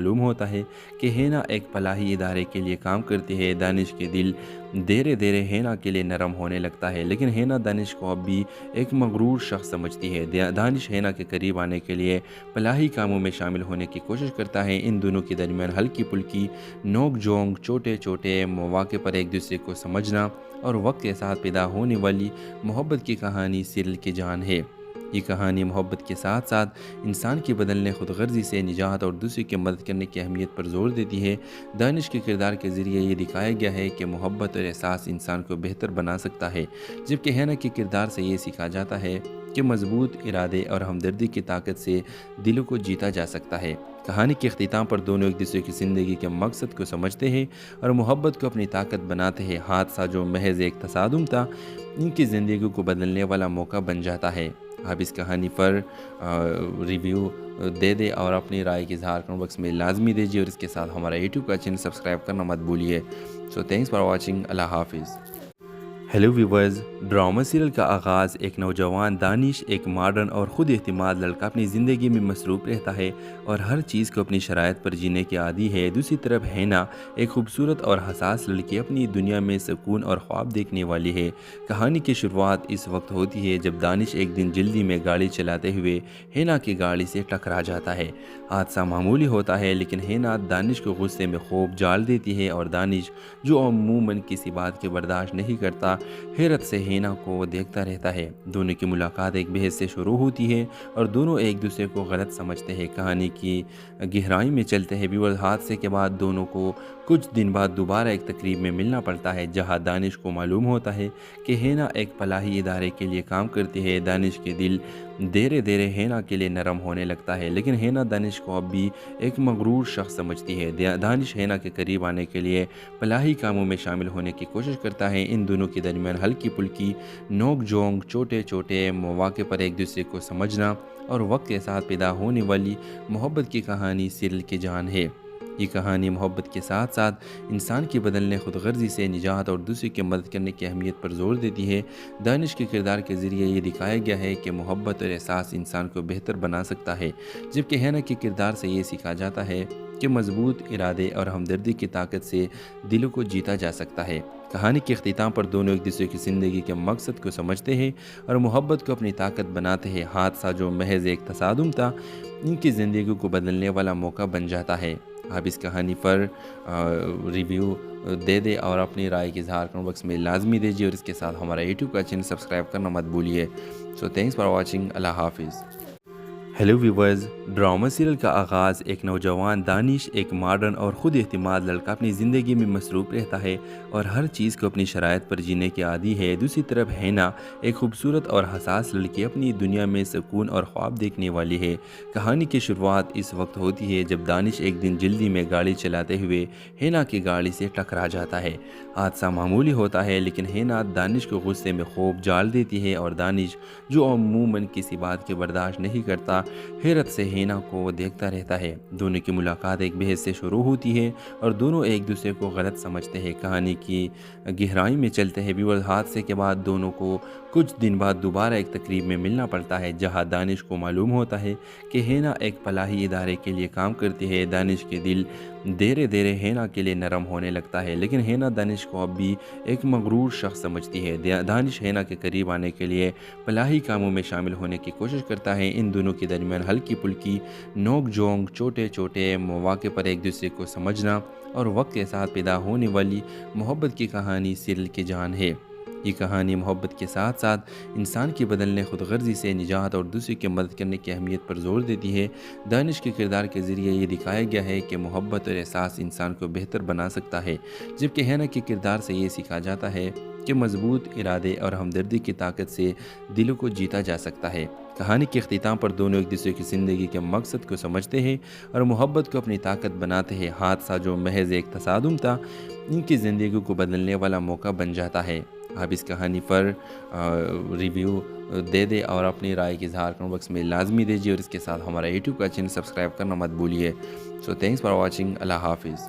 معلوم ہوتا ہے کہ ہینا ایک فلاحی ادارے کے لیے کام کرتی ہے۔ دانش کے دل دھیرے دھیرے ہینا کے لیے نرم ہونے لگتا ہے، لیکن ہینا دانش کو اب بھی ایک مغرور شخص سمجھتی ہے۔ دانش ہینا کے قریب آنے کے لیے فلاحی کاموں میں شامل ہونے کی کوشش کرتا ہے۔ ان دونوں کے درمیان ہلکی پھلکی نوک جھونک، چھوٹے چھوٹے مواقع پر ایک دوسرے کو سمجھنا اور وقت کے ساتھ پیدا ہونے والی محبت کی کہانی سیریل کی جان ہے۔ یہ کہانی محبت کے ساتھ ساتھ انسان کی بدلنے، خود غرضی سے نجات اور دوسرے کی مدد کرنے کی اہمیت پر زور دیتی ہے۔ دانش کے کردار کے ذریعے یہ دکھایا گیا ہے کہ محبت اور احساس انسان کو بہتر بنا سکتا ہے، جبکہ ہینا کے کردار سے یہ سیکھا جاتا ہے کہ مضبوط ارادے اور ہمدردی کی طاقت سے دلوں کو جیتا جا سکتا ہے۔ کہانی کے اختتام پر دونوں ایک دوسرے کی زندگی کے مقصد کو سمجھتے ہیں اور محبت کو اپنی طاقت بناتے ہیں۔ حادثہ جو محض ایک تصادم تھا، ان کی زندگی کو بدلنے والا موقع بن جاتا ہے۔ آپ اس کہانی پر ریویو دے دیں اور اپنی رائے کی اظہار کمنٹ باکس میں لازمی دیجیے، اور اس کے ساتھ ہمارا یوٹیوب کا چینل سبسکرائب کرنا مت بھولیے۔ سو تھینکس فار واچنگ۔ اللہ حافظ۔ ہیلو ویورز، ڈرامہ سیریل کا آغاز ایک نوجوان دانش، ایک ماڈرن اور خود اعتماد لڑکا اپنی زندگی میں مصروف رہتا ہے اور ہر چیز کو اپنی شرائط پر جینے کے عادی ہے۔ دوسری طرف ہینا ایک خوبصورت اور حساس لڑکی اپنی دنیا میں سکون اور خواب دیکھنے والی ہے۔ کہانی کی شروعات اس وقت ہوتی ہے جب دانش ایک دن جلدی میں گاڑی چلاتے ہوئے ہینا کی گاڑی سے ٹکرا جاتا ہے۔ حادثہ معمولی ہوتا ہے، لیکن ہینا دانش کو غصے میں خوب جال دیتی ہے، اور دانش جو عموماً کسی بات کے برداشت نہیں کرتا، حیرت سے ہینا کو دیکھتا رہتا ہے۔ دونوں کی ملاقات ایک بحث سے شروع ہوتی ہے اور دونوں ایک دوسرے کو غلط سمجھتے ہیں۔ کہانی کی گہرائی میں چلتے ہیں ویورز۔ حادثے کے بعد دونوں کو کچھ دن بعد دوبارہ ایک تقریب میں ملنا پڑتا ہے، جہاں دانش کو معلوم ہوتا ہے کہ ہینا ایک فلاحی ادارے کے لیے کام کرتی ہے۔ دانش کے دل دھیرے دھیرے ہینا کے لیے نرم ہونے لگتا ہے، لیکن ہینا دانش کو اب بھی ایک مغرور شخص سمجھتی ہے۔ دانش ہینا کے قریب آنے کے لیے فلاحی کاموں میں شامل ہونے کی کوشش کرتا ہے۔ ان دونوں کے درمیان ہلکی پھلکی نوک جھونک، چھوٹے چھوٹے مواقع پر ایک دوسرے کو سمجھنا اور وقت کے ساتھ پیدا ہونے والی محبت کی کہانی سیریل کی جان ہے۔ یہ کہانی محبت کے ساتھ ساتھ انسان کی بدلنے، خود غرضی سے نجات اور دوسرے کی مدد کرنے کی اہمیت پر زور دیتی ہے۔ دانش کے کردار کے ذریعے یہ دکھایا گیا ہے کہ محبت اور احساس انسان کو بہتر بنا سکتا ہے، جبکہ ہینا کے کردار سے یہ سیکھا جاتا ہے کہ مضبوط ارادے اور ہمدردی کی طاقت سے دلوں کو جیتا جا سکتا ہے۔ کہانی کے اختتام پر دونوں ایک دوسرے کی زندگی کے مقصد کو سمجھتے ہیں اور محبت کو اپنی طاقت بناتے ہیں۔ حادثہ جو محض ایک تصادم تھا، ان کی زندگی کو بدلنے والا موقع بن جاتا ہے۔ آپ اس کہانی پر ریویو دے دیں اور اپنی رائے کی اظہار کمنٹ باکس میں لازمی دیجیے، اور اس کے ساتھ ہمارا یوٹیوب کا چینل سبسکرائب کرنا مت بھولیے۔ سو تھینکس فار واچنگ۔ اللہ حافظ۔ ہیلو ویورز، ڈرامہ سیریل کا آغاز ایک نوجوان دانش، ایک ماڈرن اور خود اعتماد لڑکا اپنی زندگی میں مصروف رہتا ہے اور ہر چیز کو اپنی شرائط پر جینے کے عادی ہے۔ دوسری طرف ہینا ایک خوبصورت اور حساس لڑکی اپنی دنیا میں سکون اور خواب دیکھنے والی ہے۔ کہانی کی شروعات اس وقت ہوتی ہے جب دانش ایک دن جلدی میں گاڑی چلاتے ہوئے ہینا کی گاڑی سے ٹکرا جاتا ہے۔ حادثہ معمولی ہوتا ہے، لیکن ہینا دانش کو غصے میں خوب جال دیتی ہے، اور دانش جو عموماً کسی بات کے برداشت نہیں کرتا، حیرت سے ہینا کو دیکھتا رہتا ہے۔ دونوں کی ملاقات ایک بحث سے شروع ہوتی ہے اور دونوں ایک دوسرے کو غلط سمجھتے ہیں۔ کہانی کی گہرائی میں چلتے ہیں ویورز۔ حادثے کے بعد دونوں کو کچھ دن بعد دوبارہ ایک تقریب میں ملنا پڑتا ہے، جہاں دانش کو معلوم ہوتا ہے کہ ہینا ایک فلاحی ادارے کے لیے کام کرتی ہے۔ دانش کے دل دھیرے دھیرے ہینا کے لیے نرم ہونے لگتا ہے، لیکن ہینا دانش کو اب بھی ایک مغرور شخص سمجھتی ہے۔ دانش ہینا کے قریب آنے کے لیے فلاحی کاموں میں شامل ہونے کی کوشش کرتا ہے۔ ان دونوں کے درمیان ہلکی پھلکی نوک جھونک، چھوٹے چھوٹے مواقع پر ایک دوسرے کو سمجھنا اور وقت کے ساتھ پیدا ہونے والی محبت کی کہانی سیریل کی جان ہے۔ یہ کہانی محبت کے ساتھ ساتھ انسان کی بدلنے، خود غرضی سے نجات اور دوسرے کی مدد کرنے کی اہمیت پر زور دیتی ہے۔ دانش کے کردار کے ذریعے یہ دکھایا گیا ہے کہ محبت اور احساس انسان کو بہتر بنا سکتا ہے، جبکہ ہینا کے کردار سے یہ سیکھا جاتا ہے کہ مضبوط ارادے اور ہمدردی کی طاقت سے دلوں کو جیتا جا سکتا ہے۔ کہانی کے اختتام پر دونوں ایک دوسرے کی زندگی کے مقصد کو سمجھتے ہیں اور محبت کو اپنی طاقت بناتے ہیں۔ حادثہ جو محض ایک تصادم تھا، ان کی زندگی کو بدلنے والا موقع بن جاتا ہے۔ آپ اس کہانی پر ریویو دے دیں اور اپنی رائے کی اظہار کمنٹ باکس میں لازمی دیجیے، اور اس کے ساتھ ہمارا یوٹیوب کا چینل سبسکرائب کرنا مت بھولیے۔ سو تھینکس فار واچنگ۔ اللہ حافظ۔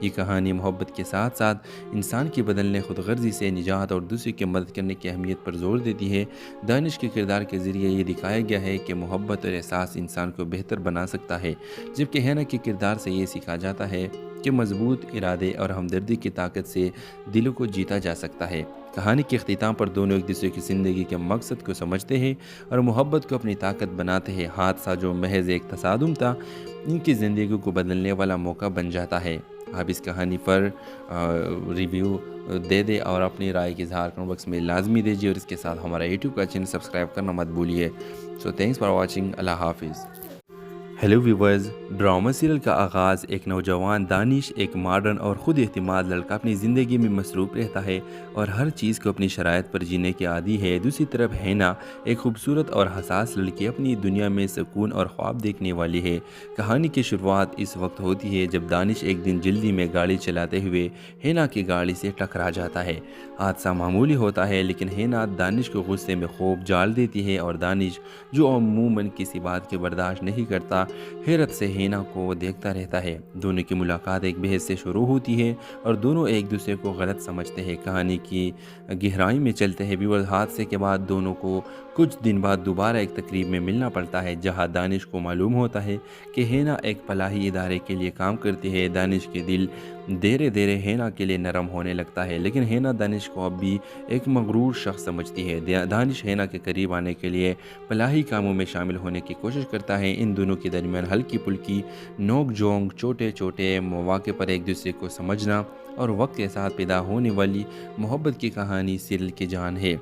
یہ کہانی محبت کے ساتھ ساتھ انسان کی بدلنے خود غرضی سے نجات اور دوسرے کی مدد کرنے کی اہمیت پر زور دیتی ہے۔ دانش کے کردار کے ذریعے یہ دکھایا گیا ہے کہ محبت اور احساس انسان کو بہتر بنا سکتا ہے، جبکہ ہینا کے کردار سے یہ سیکھا جاتا ہے کہ مضبوط ارادے اور ہمدردی کی طاقت سے دلوں کو جیتا جا سکتا ہے۔ کہانی کے اختتام پر دونوں ایک دوسرے کی زندگی کے مقصد کو سمجھتے ہیں اور محبت کو اپنی طاقت بناتے ہیں۔ حادثہ جو محض ایک تصادم تھا، ان کی زندگی کو بدلنے والا موقع بن جاتا ہے۔ آپ اس کہانی پر ریویو دے دیں اور اپنی رائے کی اظہار کمنٹ باکس میں لازمی دیجیے، اور اس کے ساتھ ہمارا یوٹیوب کا چینل سبسکرائب کرنا مت بھولیے۔ سو تھینکس فار واچنگ۔ اللہ حافظ۔ ہیلو ویورز، ڈرامہ سیریل کا آغاز ایک نوجوان دانش، ایک ماڈرن اور خود اعتماد لڑکا اپنی زندگی میں مصروف رہتا ہے اور ہر چیز کو اپنی شرائط پر جینے کے عادی ہے۔ دوسری طرف ہینا ایک خوبصورت اور حساس لڑکی اپنی دنیا میں سکون اور خواب دیکھنے والی ہے۔ کہانی کی شروعات اس وقت ہوتی ہے جب دانش ایک دن جلدی میں گاڑی چلاتے ہوئے ہینا کی گاڑی سے ٹکرا جاتا ہے۔ حادثہ معمولی ہوتا ہے، لیکن ہینا دانش کو غصے میں خوب جال دیتی ہے، اور دانش جو عموماً کسی بات کے برداشت نہیں کرتا، حیرت سے ہینا کو دیکھتا رہتا ہے۔ دونوں کی ملاقات ایک بحث سے شروع ہوتی ہے اور دونوں ایک دوسرے کو غلط سمجھتے ہیں۔ کہانی کی گہرائی میں چلتے ہیں ویورز۔ حادثے کے بعد دونوں کو کچھ دن بعد دوبارہ ایک تقریب میں ملنا پڑتا ہے، جہاں دانش کو معلوم ہوتا ہے کہ ہینا ایک فلاحی ادارے کے لیے کام کرتی ہے۔ دانش کے دل دھیرے دھیرے ہینا کے لیے نرم ہونے لگتا ہے، لیکن ہینا دانش کو اب بھی ایک مغرور شخص سمجھتی ہے۔ دانش ہینا کے قریب آنے کے لیے فلاحی کاموں میں شامل ہونے کی کوشش کرتا ہے۔ ان دونوں کے درمیان ہلکی پھلکی نوک جھونک، چھوٹے چھوٹے مواقع پر ایک دوسرے کو سمجھنا اور وقت کے ساتھ پیدا ہونے والی محبت کی کہانی سیریل کی جان ہے۔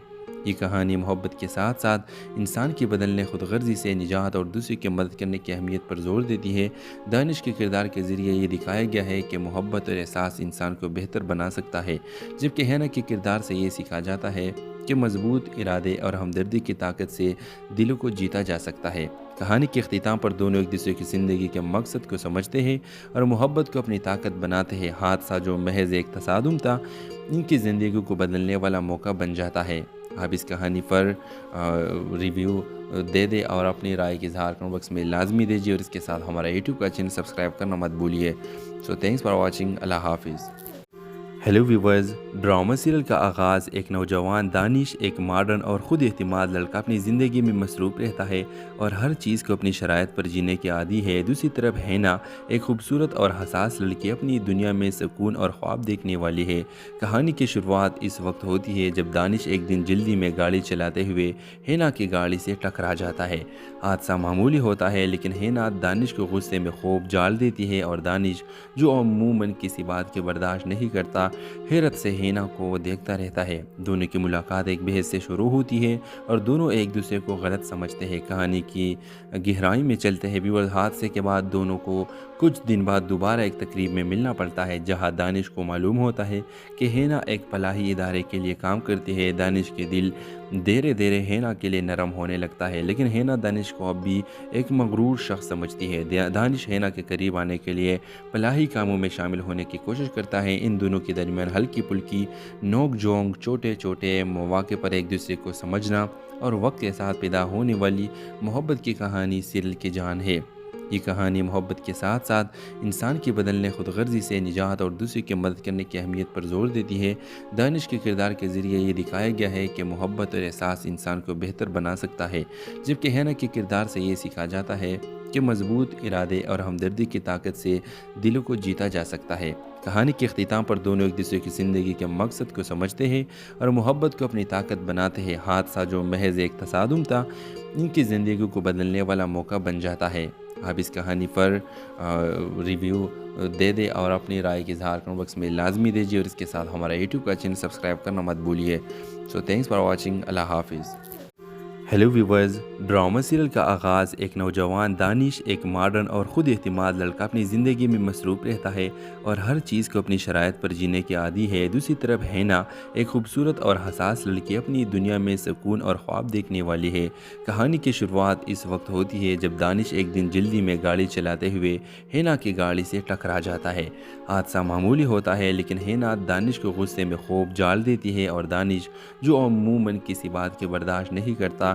یہ کہانی محبت کے ساتھ ساتھ انسان کی بدلنے خود غرضی سے نجات اور دوسرے کی مدد کرنے کی اہمیت پر زور دیتی ہے۔ دانش کے کردار کے ذریعے یہ دکھایا گیا ہے کہ محبت اور احساس انسان کو بہتر بنا سکتا ہے، جبکہ ہینا کے کردار سے یہ سیکھا جاتا ہے کہ مضبوط ارادے اور ہمدردی کی طاقت سے دلوں کو جیتا جا سکتا ہے۔ کہانی کے اختتام پر دونوں ایک دوسرے کی زندگی کے مقصد کو سمجھتے ہیں اور محبت کو اپنی طاقت بناتے ہیں۔ حادثہ جو محض ایک تصادم تھا، ان کی زندگی کو بدلنے والا موقع بن جاتا ہے۔ آپ اس کہانی پر ریویو دے دیں اور اپنی رائے کی اظہار کمنٹ باکس میں لازمی دیجیے، اور اس کے ساتھ ہمارا یوٹیوب کا چینل سبسکرائب کرنا مت بھولیے۔ سو تھینکس فار واچنگ۔ اللہ حافظ۔ ہیلو ویورز، ڈرامہ سیریل کا آغاز ایک نوجوان دانش، ایک ماڈرن اور خود اعتماد لڑکا اپنی زندگی میں مصروف رہتا ہے اور ہر چیز کو اپنی شرائط پر جینے کے عادی ہے۔ دوسری طرف ہینا ایک خوبصورت اور حساس لڑکی اپنی دنیا میں سکون اور خواب دیکھنے والی ہے۔ کہانی کی شروعات اس وقت ہوتی ہے جب دانش ایک دن جلدی میں گاڑی چلاتے ہوئے ہینا کی گاڑی سے ٹکرا جاتا ہے۔ حادثہ معمولی ہوتا ہے، لیکن ہینا دانش کو غصے میں خوب جال دیتی ہے، اور دانش جو عموماً کسی بات کے برداشت نہیں کرتا، حیرت سے ہینا کو دیکھتا رہتا ہے۔ دونوں کی ملاقات ایک بحث سے شروع ہوتی ہے اور دونوں ایک دوسرے کو غلط سمجھتے ہیں۔ کہانی کی گہرائی میں چلتے ہیں ویورز۔ حادثے کے بعد دونوں کو کچھ دن بعد دوبارہ ایک تقریب میں ملنا پڑتا ہے، جہاں دانش کو معلوم ہوتا ہے کہ ہینا ایک فلاحی ادارے کے لیے کام کرتی ہے۔ دانش کے دل دھیرے دھیرے ہینا کے لیے نرم ہونے لگتا ہے، لیکن ہینا دانش کو اب بھی ایک مغرور شخص سمجھتی ہے۔ دانش ہینا کے قریب آنے کے لیے فلاحی کاموں میں شامل ہونے کی کوشش کرتا ہے۔ ان دونوں کے درمیان ہلکی پھلکی نوک جھونک، چھوٹے چھوٹے مواقع پر ایک دوسرے کو سمجھنا اور وقت کے ساتھ پیدا ہونے والی محبت کی کہانی سیریل کی جان ہے۔ یہ کہانی محبت کے ساتھ ساتھ انسان کی بدلنے خود غرضی سے نجات اور دوسرے کی مدد کرنے کی اہمیت پر زور دیتی ہے۔ دانش کے کردار کے ذریعے یہ دکھایا گیا ہے کہ محبت اور احساس انسان کو بہتر بنا سکتا ہے، جبکہ ہینا کے کردار سے یہ سیکھا جاتا ہے کہ مضبوط ارادے اور ہمدردی کی طاقت سے دلوں کو جیتا جا سکتا ہے۔ کہانی کے اختتام پر دونوں ایک دوسرے کی زندگی کے مقصد کو سمجھتے ہیں اور محبت کو اپنی طاقت بناتے ہیں۔ حادثہ جو محض ایک تصادم تھا، ان کی زندگی کو بدلنے والا موقع بن جاتا ہے۔ آپ اس کہانی پر ریویو دے دیں اور اپنی رائے کی اظہار کمنٹ باکس میں لازمی دیجیے، اور اس کے ساتھ ہمارا یوٹیوب کا چینل سبسکرائب کرنا مت بھولیے۔ سو تھینکس فار واچنگ۔ اللہ حافظ۔ ہیلو ویورز، ڈرامہ سیریل کا آغاز ایک نوجوان دانش، ایک ماڈرن اور خود اعتماد لڑکا اپنی زندگی میں مصروف رہتا ہے اور ہر چیز کو اپنی شرائط پر جینے کے عادی ہے۔ دوسری طرف ہینا ایک خوبصورت اور حساس لڑکی اپنی دنیا میں سکون اور خواب دیکھنے والی ہے۔ کہانی کی شروعات اس وقت ہوتی ہے جب دانش ایک دن جلدی میں گاڑی چلاتے ہوئے ہینا کی گاڑی سے ٹکرا جاتا ہے۔ حادثہ معمولی ہوتا ہے، لیکن ہینا دانش کو غصے میں خوب جال دیتی ہے، اور دانش جو عموماً کسی بات کے برداشت نہیں کرتا،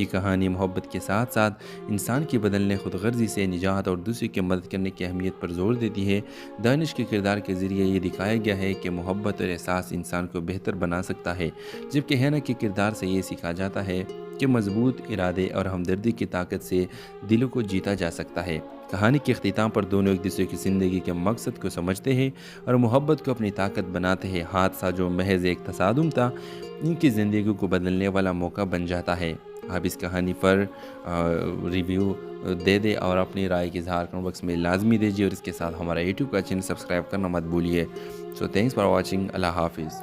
یہ کہانی محبت کے ساتھ ساتھ انسان کی بدلنے خود غرضی سے نجات اور دوسرے کی مدد کرنے کی اہمیت پر زور دیتی ہے۔ دانش کے کردار کے ذریعے یہ دکھایا گیا ہے کہ محبت اور احساس انسان کو بہتر بنا سکتا ہے، جبکہ ہینا کے کردار سے یہ سیکھا جاتا ہے کہ مضبوط ارادے اور ہمدردی کی طاقت سے دلوں کو جیتا جا سکتا ہے۔ کہانی کے اختتام پر دونوں ایک دوسرے کی زندگی کے مقصد کو سمجھتے ہیں اور محبت کو اپنی طاقت بناتے ہیں۔ حادثہ جو محض ایک تصادم تھا، ان کی زندگی کو بدلنے والا موقع بن جاتا ہے۔ آپ اس کہانی پر ریویو دے دیں اور اپنی رائے کی اظہار کمنٹ باکس میں لازمی دیجیے، اور اس کے ساتھ ہمارا یوٹیوب کا چینل سبسکرائب کرنا مت بھولیے۔ سو تھینکس فار واچنگ۔ اللہ حافظ۔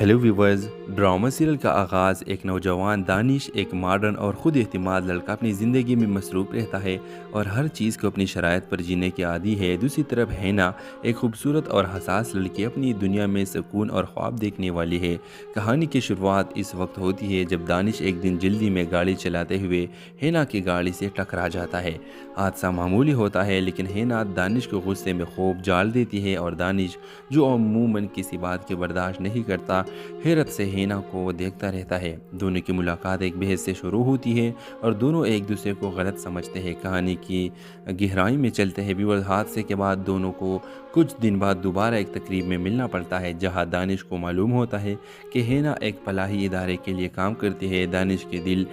ہیلو ویورز، ڈرامہ سیریل کا آغاز ایک نوجوان دانش، ایک ماڈرن اور خود اعتماد لڑکا اپنی زندگی میں مصروف رہتا ہے اور ہر چیز کو اپنی شرائط پر جینے کے عادی ہے۔ دوسری طرف ہینا ایک خوبصورت اور حساس لڑکی اپنی دنیا میں سکون اور خواب دیکھنے والی ہے۔ کہانی کی شروعات اس وقت ہوتی ہے جب دانش ایک دن جلدی میں گاڑی چلاتے ہوئے ہینا کی گاڑی سے ٹکرا جاتا ہے۔ حادثہ معمولی ہوتا ہے لیکن ہینا دانش کو غصے میں خوب جال دیتی ہے، اور دانش جو عموماً کسی بات کی برداشت نہیں کرتا، حیرت سے ہینا کو دیکھتا رہتا ہے۔ دونوں کی ملاقات ایک بحث سے شروع ہوتی ہے اور دونوں ایک دوسرے کو غلط سمجھتے ہیں۔ کہانی کی گہرائی میں چلتے ہیں ویورز۔ حادثے کے بعد دونوں کو کچھ دن بعد دوبارہ ایک تقریب میں ملنا پڑتا ہے، جہاں دانش کو معلوم ہوتا ہے کہ ہینا ایک فلاحی ادارے کے لیے کام کرتی ہے۔ دانش کے دل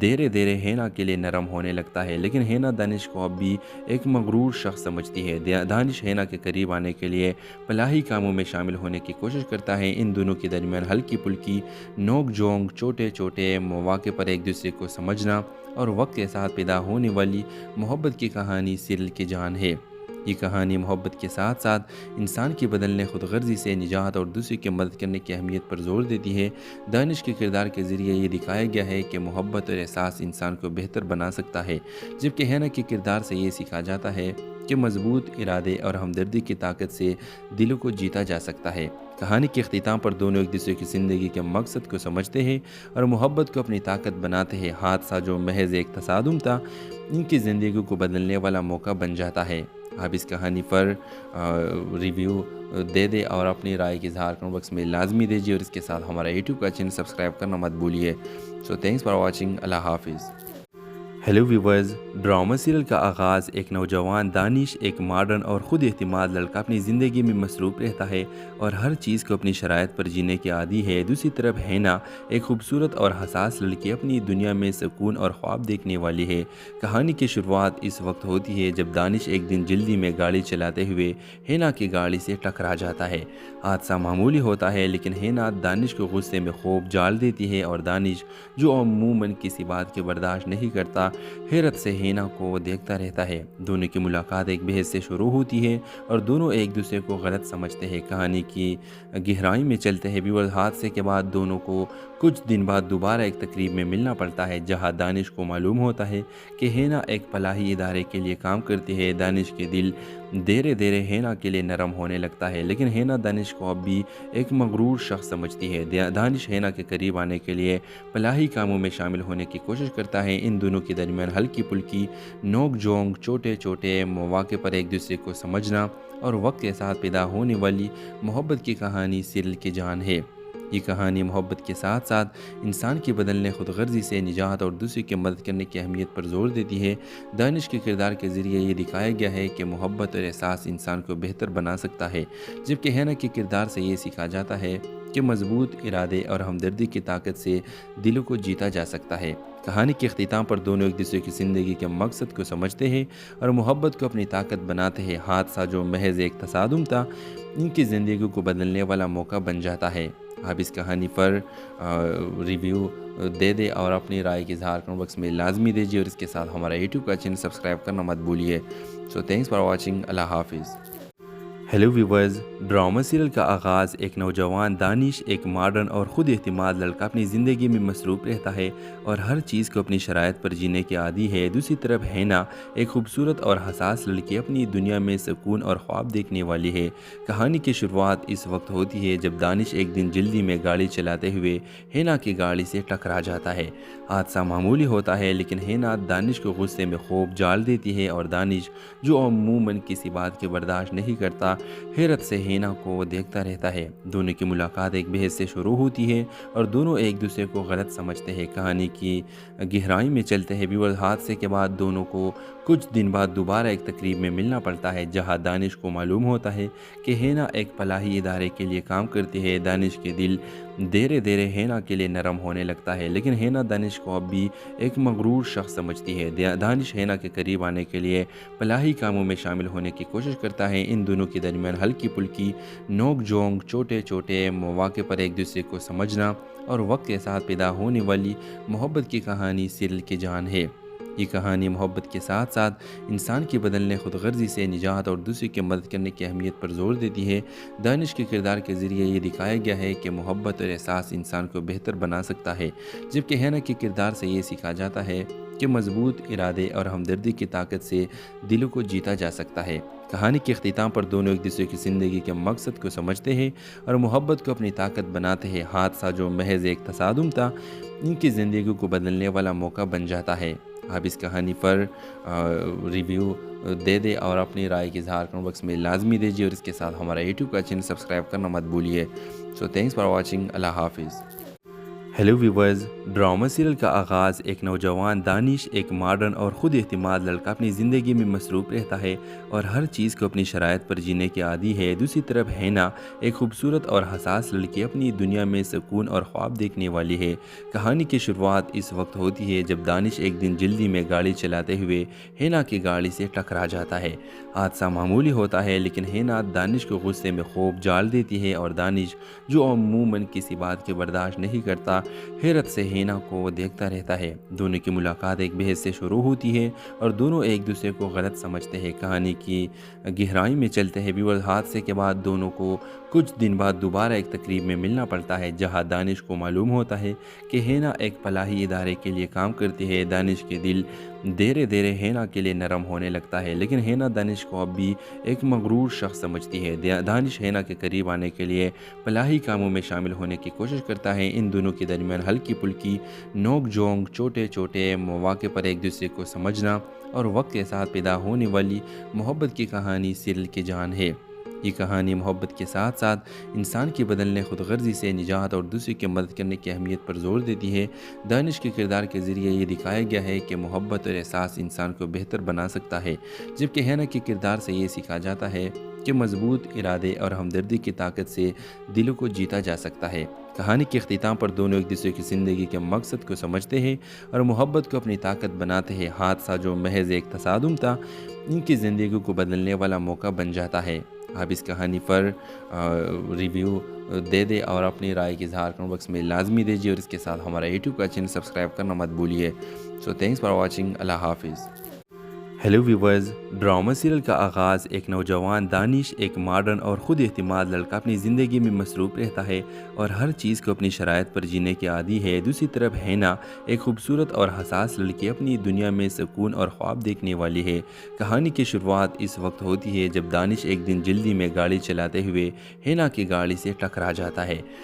دھیرے دھیرے ہینا کے لیے نرم ہونے لگتا ہے، لیکن ہینا دانش کو اب بھی ایک مغرور شخص سمجھتی ہے۔ دانش ہینا کے قریب آنے کے لیے فلاحی کاموں میں شامل ہونے کی کوشش کرتا ہے۔ ان دونوں کے درمیان ہلکی پھلکی نوک جھونک، چھوٹے چھوٹے مواقع پر ایک دوسرے کو سمجھنا اور وقت کے ساتھ پیدا ہونے والی محبت کی کہانی سیریل کی جان ہے۔ یہ کہانی محبت کے ساتھ ساتھ انسان کی بدلنے خود غرضی سے نجات اور دوسرے کی مدد کرنے کی اہمیت پر زور دیتی ہے۔ دانش کے کردار کے ذریعے یہ دکھایا گیا ہے کہ محبت اور احساس انسان کو بہتر بنا سکتا ہے، جبکہ ہینا کے کردار سے یہ سیکھا جاتا ہے کہ مضبوط ارادے اور ہمدردی کی طاقت سے دلوں کو جیتا جا سکتا ہے۔ کہانی کے اختتام پر دونوں ایک دوسرے کی زندگی کے مقصد کو سمجھتے ہیں اور محبت کو اپنی طاقت بناتے ہیں۔ حادثہ جو محض ایک تصادم تھا، ان کی زندگی کو بدلنے والا موقع بن جاتا ہے۔ آپ اس کہانی پر ریویو دے دیں اور اپنی رائے کی اظہار کمنٹ باکس میں لازمی دیجیے، اور اس کے ساتھ ہمارا یوٹیوب کا چینل سبسکرائب کرنا مت بھولیے۔ سو تھینکس فار واچنگ۔ اللہ حافظ۔ ہیلو ویورز، ڈرامہ سیریل کا آغاز ایک نوجوان دانش، ایک ماڈرن اور خود اعتماد لڑکا اپنی زندگی میں مصروف رہتا ہے اور ہر چیز کو اپنی شرائط پر جینے کے عادی ہے۔ دوسری طرف ہینا ایک خوبصورت اور حساس لڑکی اپنی دنیا میں سکون اور خواب دیکھنے والی ہے۔ کہانی کی شروعات اس وقت ہوتی ہے جب دانش ایک دن جلدی میں گاڑی چلاتے ہوئے ہینا کی گاڑی سے ٹکرا جاتا ہے۔ حادثہ معمولی ہوتا ہے لیکن ہینا دانش کو غصے میں خوب جال دیتی ہے، اور دانش جو عموماً کسی بات کی برداشت نہیں کرتا، حیرت سے ہینا کو دیکھتا رہتا ہے۔ دونوں کی ملاقات ایک بحث سے شروع ہوتی ہے اور دونوں ایک دوسرے کو غلط سمجھتے ہیں۔ کہانی کی گہرائی میں چلتے ہیں ویورز۔ حادثے کے بعد دونوں کو کچھ دن بعد دوبارہ ایک تقریب میں ملنا پڑتا ہے، جہاں دانش کو معلوم ہوتا ہے کہ ہینا ایک فلاحی ادارے کے لیے کام کرتی ہے۔ دانش کے دل دھیرے دھیرے ہینا کے لیے نرم ہونے لگتا ہے، لیکن ہینا دانش کو اب بھی ایک مغرور شخص سمجھتی ہے۔ دانش ہینا کے قریب آنے کے لیے فلاحی کاموں میں شامل ہونے کی کوشش کرتا ہے۔ ان دونوں کے درمیان ہلکی پھلکی نوک جھونک، چھوٹے چھوٹے مواقع پر ایک دوسرے کو سمجھنا اور وقت کے ساتھ پیدا ہونے والی محبت کی کہانی سیریل کی جان ہے۔ یہ کہانی محبت کے ساتھ ساتھ انسان کی بدلنے خود غرضی سے نجات اور دوسرے کی مدد کرنے کی اہمیت پر زور دیتی ہے۔ دانش کے کردار کے ذریعے یہ دکھایا گیا ہے کہ محبت اور احساس انسان کو بہتر بنا سکتا ہے، جبکہ ہینا کے کردار سے یہ سیکھا جاتا ہے کہ مضبوط ارادے اور ہمدردی کی طاقت سے دلوں کو جیتا جا سکتا ہے۔ کہانی کے اختتام پر دونوں ایک دوسرے کی زندگی کے مقصد کو سمجھتے ہیں اور محبت کو اپنی طاقت بناتے ہیں۔ حادثہ جو محض ایک تصادم تھا، ان کی زندگی کو بدلنے والا موقع بن جاتا ہے۔ آپ اس کہانی پر ریویو دے دیں اور اپنی رائے کی اظہار کمنٹ باکس میں لازمی دیجیے، اور اس کے ساتھ ہمارا یوٹیوب کا چینل سبسکرائب کرنا مت بھولیے۔ سو تھینکس فار واچنگ۔ اللہ حافظ۔ ہیلو ویورز، ڈرامہ سیریل کا آغاز ایک نوجوان دانش، ایک ماڈرن اور خود اعتماد لڑکا اپنی زندگی میں مصروف رہتا ہے اور ہر چیز کو اپنی شرائط پر جینے کے عادی ہے۔ دوسری طرف ہینا ایک خوبصورت اور حساس لڑکی اپنی دنیا میں سکون اور خواب دیکھنے والی ہے۔ کہانی کی شروعات اس وقت ہوتی ہے جب دانش ایک دن جلدی میں گاڑی چلاتے ہوئے ہینا کی گاڑی سے ٹکرا جاتا ہے۔ حادثہ معمولی ہوتا ہے لیکن ہینا دانش کو غصے میں خوب جال دیتی ہے، اور دانش جو عموماً کسی بات کی برداشت نہیں کرتا، حیرت سے ہینا کو دیکھتا رہتا ہے۔ دونوں کی ملاقات ایک بحث سے شروع ہوتی ہے اور دونوں ایک دوسرے کو غلط سمجھتے ہیں۔ کہانی کی گہرائی میں چلتے ہیں ویورز۔ حادثے کے بعد دونوں کو کچھ دن بعد دوبارہ ایک تقریب میں ملنا پڑتا ہے، جہاں دانش کو معلوم ہوتا ہے کہ ہینا ایک فلاحی ادارے کے لیے کام کرتی ہے۔ دانش کے دل دھیرے دھیرے ہینا کے لیے نرم ہونے لگتا ہے، لیکن ہینا دانش کو اب بھی ایک مغرور شخص سمجھتی ہے۔ دانش ہینا کے قریب آنے کے لیے فلاحی کاموں میں شامل ہونے کی کوشش کرتا ہے۔ ان دونوں کے درمیان ہلکی پھلکی نوک جھونک، چھوٹے چھوٹے مواقع پر ایک دوسرے کو سمجھنا اور وقت کے ساتھ پیدا ہونے والی محبت کی کہانی سیریل کی جان ہے۔ یہ کہانی محبت کے ساتھ ساتھ انسان کی بدلنے، خود غرضی سے نجات اور دوسرے کی مدد کرنے کی اہمیت پر زور دیتی ہے۔ دانش کے کردار کے ذریعے یہ دکھایا گیا ہے کہ محبت اور احساس انسان کو بہتر بنا سکتا ہے، جبکہ ہینا کے کردار سے یہ سیکھا جاتا ہے کہ مضبوط ارادے اور ہمدردی کی طاقت سے دلوں کو جیتا جا سکتا ہے۔ کہانی کے اختتام پر دونوں ایک دوسرے کی زندگی کے مقصد کو سمجھتے ہیں اور محبت کو اپنی طاقت بناتے ہیں۔ حادثہ جو محض ایک تصادم تھا، ان کی زندگی کو بدلنے والا موقع بن جاتا ہے۔ آپ اس کہانی پر ریویو دے دیں اور اپنی رائے کی اظہار کمنٹ باکس میں لازمی دیجیے، اور اس کے ساتھ ہمارا یوٹیوب کا چینل سبسکرائب کرنا مت بھولیے۔ سو تھینکس فار واچنگ۔ اللہ حافظ۔ ہیلو ویورز، ڈرامہ سیریل کا آغاز ایک نوجوان دانش، ایک ماڈرن اور خود اعتماد لڑکا اپنی زندگی میں مصروف رہتا ہے اور ہر چیز کو اپنی شرائط پر جینے کے عادی ہے۔ دوسری طرف ہینا ایک خوبصورت اور حساس لڑکی اپنی دنیا میں سکون اور خواب دیکھنے والی ہے۔ کہانی کی شروعات اس وقت ہوتی ہے جب دانش ایک دن جلدی میں گاڑی چلاتے ہوئے ہینا کی گاڑی سے ٹکرا جاتا ہے۔ حادثہ معمولی ہوتا ہے، لیکن ہینا دانش کو غصے میں خوب جال دیتی ہے اور دانش، جو عموماً کسی بات کی برداشت نہیں کرتا، حیرت سے ہینا کو دیکھتا رہتا ہے۔ دونوں کی ملاقات ایک بحث سے شروع ہوتی ہے اور دونوں ایک دوسرے کو غلط سمجھتے ہیں۔ کہانی کی گہرائی میں چلتے ہیں ویورز۔ حادثے کے بعد دونوں کو کچھ دن بعد دوبارہ ایک تقریب میں ملنا پڑتا ہے، جہاں دانش کو معلوم ہوتا ہے کہ ہینا ایک فلاحی ادارے کے لیے کام کرتی ہے۔ دانش کے دل دھیرے دھیرے ہینا کے لیے نرم ہونے لگتا ہے، لیکن ہینا دانش کو اب بھی ایک مغرور شخص سمجھتی ہے۔ دانش ہینا کے قریب آنے کے لیے فلاحی کاموں میں شامل ہونے کی کوشش کرتا ہے۔ ان دونوں کے درمیان ہلکی پھلکی نوک جھونک، چھوٹے چھوٹے مواقع پر ایک دوسرے کو سمجھنا اور وقت کے ساتھ پیدا ہونے والی محبت کی کہانی سیریل کی جان ہے۔ یہ کہانی محبت کے ساتھ ساتھ انسان کی بدلنے، خود غرضی سے نجات اور دوسرے کی مدد کرنے کی اہمیت پر زور دیتی ہے۔ دانش کے کردار کے ذریعے یہ دکھایا گیا ہے کہ محبت اور احساس انسان کو بہتر بنا سکتا ہے، جبکہ ہینا کے کردار سے یہ سیکھا جاتا ہے کہ مضبوط ارادے اور ہمدردی کی طاقت سے دلوں کو جیتا جا سکتا ہے۔ کہانی کے اختتام پر دونوں ایک دوسرے کی زندگی کے مقصد کو سمجھتے ہیں اور محبت کو اپنی طاقت بناتے ہیں۔ حادثہ جو محض ایک تصادم تھا، ان کی زندگی کو بدلنے والا موقع بن جاتا ہے۔ آپ اس کہانی پر ریویو دے دیں اور اپنی رائے کی اظہار کمنٹ باکس میں لازمی دیجیے، اور اس کے ساتھ ہمارا یوٹیوب کا چینل سبسکرائب کرنا مت بھولیے۔ سو تھینکس فار واچنگ۔ اللہ حافظ۔ ہیلو ویورز، ڈرامہ سیریل کا آغاز ایک نوجوان دانش، ایک ماڈرن اور خود اعتماد لڑکا اپنی زندگی میں مصروف رہتا ہے اور ہر چیز کو اپنی شرائط پر جینے کے عادی ہے۔ دوسری طرف ہینا ایک خوبصورت اور حساس لڑکی اپنی دنیا میں سکون اور خواب دیکھنے والی ہے۔ کہانی کی شروعات اس وقت ہوتی ہے جب دانش ایک دن جلدی میں گاڑی چلاتے ہوئے ہینا کی گاڑی سے ٹکرا جاتا ہے۔